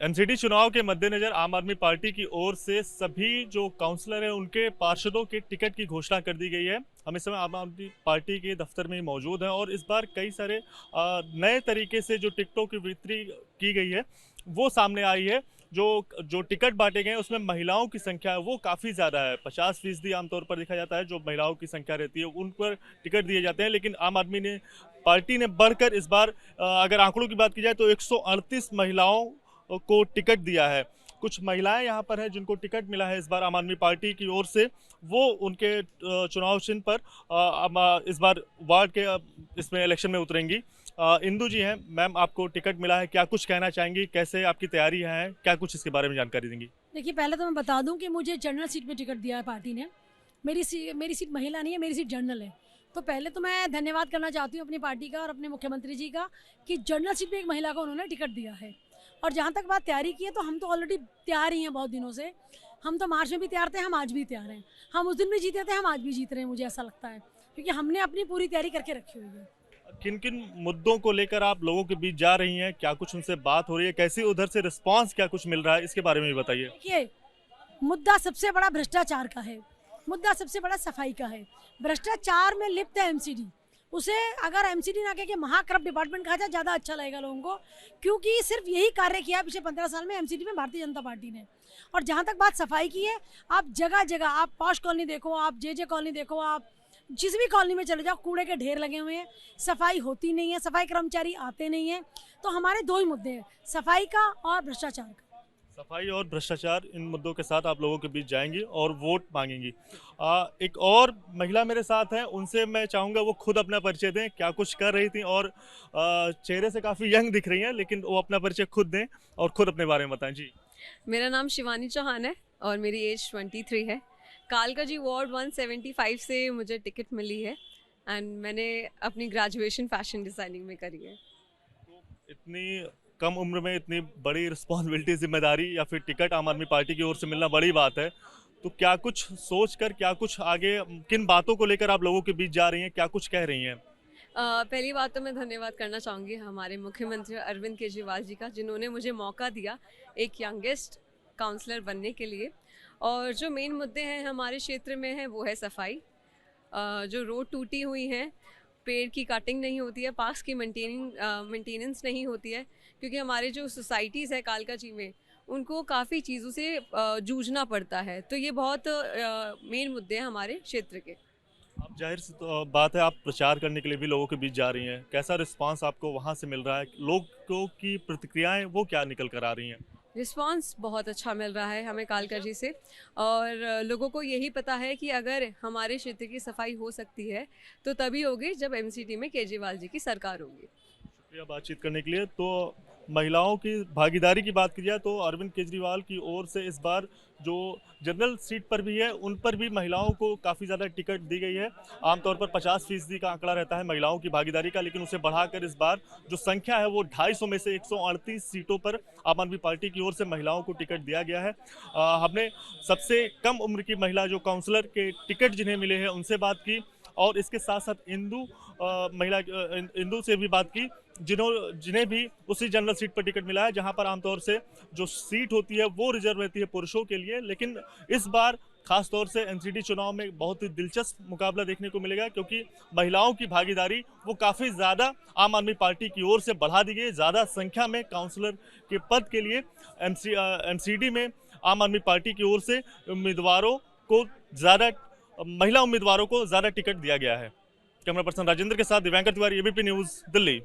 MCD चुनाव के मद्देनजर आम आदमी पार्टी की ओर से सभी जो काउंसलर हैं उनके पार्षदों के टिकट की घोषणा कर दी गई है। हम इस समय आम आदमी पार्टी के दफ्तर में ही मौजूद हैं और इस बार कई सारे नए तरीके से जो टिकटों की वितरण की गई है वो सामने आई है। जो जो टिकट बांटे गए हैं उसमें महिलाओं की संख्या है वो काफ़ी ज़्यादा है। 50% आमतौर पर देखा जाता है जो महिलाओं की संख्या रहती है उन पर टिकट दिए जाते हैं, लेकिन आम आदमी ने पार्टी ने बढ़कर इस बार अगर आंकड़ों की बात की जाए तो 138 महिलाओं को टिकट दिया है। कुछ महिलाएं यहाँ पर हैं जिनको टिकट मिला है इस बार आम आदमी पार्टी की ओर से, वो उनके चुनाव चिन्ह पर इस बार वार्ड के इसमें इलेक्शन में उतरेंगी। इंदु जी हैं, मैम आपको टिकट मिला है, क्या कुछ कहना चाहेंगी, कैसे आपकी तैयारी है, क्या कुछ इसके बारे में जानकारी देंगी? देखिए, पहले तो मैं बता दूं कि मुझे जनरल सीट में टिकट दिया है पार्टी ने। मेरी सीट महिला नहीं है, मेरी सीट जनरल है। तो पहले तो मैं धन्यवाद करना चाहती हूँ अपनी पार्टी का और अपने मुख्यमंत्री जी का कि जनरल सीट में एक महिला को उन्होंने टिकट दिया है। और जहाँ तक बात तैयारी की है तो हम तो ऑलरेडी तैयार ही हैं बहुत दिनों से। हम तो मार्च में भी तैयार थे, हम आज भी तैयार हैं। हम उस दिन भी जीते थे, हम आज भी जीत रहे हैं, मुझे ऐसा लगता है, क्योंकि हमने अपनी पूरी तैयारी करके रखी हुई है। किन किन मुद्दों को लेकर आप लोगों के बीच जा रही हैं, क्या कुछ उनसे बात हो रही है, कैसे उधर से रिस्पांस क्या कुछ मिल रहा है, इसके बारे में भी बताइए। देखिए, मुद्दा सबसे बड़ा भ्रष्टाचार का है, मुद्दा सबसे बड़ा सफाई का है। भ्रष्टाचार में लिप्त है एमसीडी। उसे अगर एमसीडी ना कह के महाक्रब डिपार्टमेंट कहा जाए ज़्यादा अच्छा लगेगा लोगों को, क्योंकि सिर्फ यही कार्य किया पिछले 15 साल में एमसीडी में भारतीय जनता पार्टी ने। और जहाँ तक बात सफाई की है, आप जगह जगह, आप पॉश कॉलोनी देखो, आप जे कॉलोनी देखो, आप जिस भी कॉलोनी में चले जाओ, कूड़े के ढेर लगे हुए हैं, सफाई होती नहीं है, सफाई कर्मचारी आते नहीं हैं। तो हमारे दो ही मुद्दे हैं, सफाई का और भ्रष्टाचार का। सफाई और भ्रष्टाचार, इन मुद्दों के साथ आप लोगों के बीच जाएंगी और वोट मांगेंगी। एक और महिला मेरे साथ हैं, उनसे मैं चाहूँगा वो खुद अपना परिचय दें, क्या कुछ कर रही थी और चेहरे से काफ़ी यंग दिख रही हैं, लेकिन वो अपना परिचय खुद दें और खुद अपने बारे में बताएं जी। मेरा नाम शिवानी चौहान है और मेरी एज 23 है। कालकाजी वार्ड 175 से मुझे टिकट मिली है एंड मैंने अपनी ग्रेजुएशन फैशन डिज़ाइनिंग में करी है। इतनी कम उम्र में इतनी बड़ी रिस्पॉन्सिबिलिटी, जिम्मेदारी या फिर टिकट आम आदमी पार्टी की ओर से मिलना बड़ी बात है। तो क्या कुछ सोच कर, क्या कुछ आगे, किन बातों को लेकर आप लोगों के बीच जा रही हैं, क्या कुछ कह रही हैं? पहली बात तो मैं धन्यवाद करना चाहूँगी हमारे मुख्यमंत्री अरविंद केजरीवाल जी का, जिन्होंने मुझे मौका दिया एक यंगेस्ट काउंसलर बनने के लिए। और जो मेन मुद्दे हैं हमारे क्षेत्र में है वो है सफाई। जो रोड टूटी हुई हैं, पेड़ की कटिंग नहीं होती है, पार्क्स की मेंटेनेंस नहीं होती है, क्योंकि हमारे जो सोसाइटीज़ है कालकाजी में उनको काफ़ी चीज़ों से जूझना पड़ता है। तो ये बहुत मेन मुद्दे हैं हमारे क्षेत्र के। आप जाहिर सी तो बात है, आप प्रचार करने के लिए भी लोगों के बीच जा रही हैं, कैसा रिस्पांस आपको वहाँ से मिल रहा है? लोगों की प्रतिक्रियाएं वो क्या निकल कर आ रही हैं? रिस्पांस बहुत अच्छा मिल रहा है हमें कालकाजी से, और लोगों को यही पता है कि अगर हमारे क्षेत्र की सफाई हो सकती है तो तभी होगी जब एमसीडी में केजरीवाल जी की सरकार होगी। शुक्रिया बातचीत करने के लिए। तो महिलाओं की भागीदारी की बात की जाए तो अरविंद केजरीवाल की ओर से इस बार जो जनरल सीट पर भी है उन पर भी महिलाओं को काफ़ी ज़्यादा टिकट दी गई है। आमतौर पर 50% का आंकड़ा रहता है महिलाओं की भागीदारी का, लेकिन उसे बढ़ाकर इस बार जो संख्या है वो 250 में से 138 सीटों पर आम आदमी पार्टी की ओर से महिलाओं को टिकट दिया गया है। हमने सबसे कम उम्र की महिला जो काउंसलर के टिकट जिन्हें मिले हैं उनसे बात की और इसके साथ साथ इंदु से भी बात की, जिन्हें भी उसी जनरल सीट पर टिकट मिला है जहां पर आमतौर से जो सीट होती है वो रिजर्व रहती है पुरुषों के लिए। लेकिन इस बार खासतौर से एमसीडी चुनाव में बहुत ही दिलचस्प मुकाबला देखने को मिलेगा, क्योंकि महिलाओं की भागीदारी वो काफ़ी ज़्यादा आम आदमी पार्टी की ओर से बढ़ा दी गई। ज़्यादा संख्या में काउंसलर के पद के लिए एमसीडी में आम आदमी पार्टी की ओर से महिला उम्मीदवारों को ज़्यादा टिकट दिया गया है। कैमरा पर्सन राजेंद्र के साथ दिव्यांकर तिवारी, एबीपी न्यूज़, दिल्ली।